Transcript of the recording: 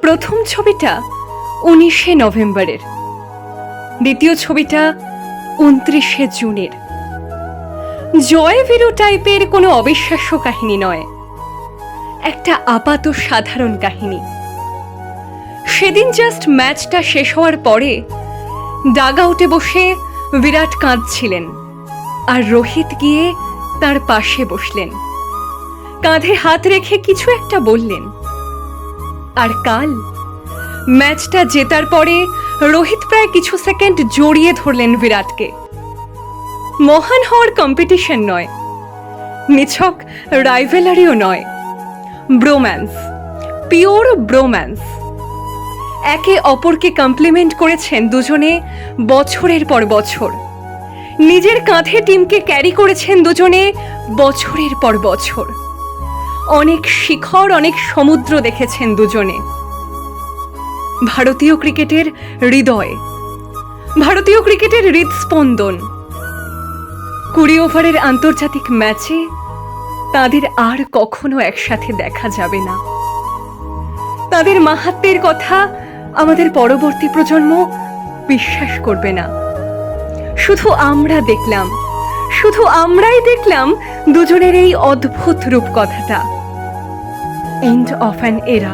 প্রথম ছবিটা 19শে নভেম্বরের, দ্বিতীয় ছবিটা 29শে জুনের। জয় বীরু টাইপের কোনো অবিশ্বাস্য কাহিনী নয়, একটা আপাত সাধারণ কাহিনী। সেদিন জাস্ট ম্যাচটা শেষ হওয়ার পরে ডাগ আউটে বসে বিরাট কাঁদছিলেন, আর রোহিত গিয়ে তার পাশে বসলেন, কাঁধে হাত রেখে কিছু একটা বললেন। আর কাল ম্যাচটা জেতার পরে রোহিত প্রায় কিছু সেকেন্ড জড়িয়ে ধরলেন বিরাটকে। মহান হওয়ার কম্পিটিশন নয়, নিছক রাইভেলারিও নয়, ব্রোম্যান্স, পিওর ব্রোম্যান্স। একে অপরকে কমপ্লিমেন্ট করেছেন দুজনে বছরের পর বছর, নিজের কাঁধে টিমকে ক্যারি করেছেন দুজনে বছরের পর বছর। অনেক শিখর, অনেক সমুদ্র দেখেছেন দুজনে। ভারতীয় ক্রিকেটের হৃদয়, ভারতীয় ক্রিকেটের হৃদস্পন্দন। 20 ওভারের আন্তর্জাতিক ম্যাচে তাদের আর কখনো একসাথে দেখা যাবে না। তাদের মাহাত্ম্যের কথা আমাদের পরবর্তী প্রজন্ম বিশ্বাস করবে না। শুধু আমরা দেখলাম, শুধু আমরাই দেখলাম দুজনের এই অদ্ভুত রূপকথাটা। এন্ড অফ অ্যান এরা।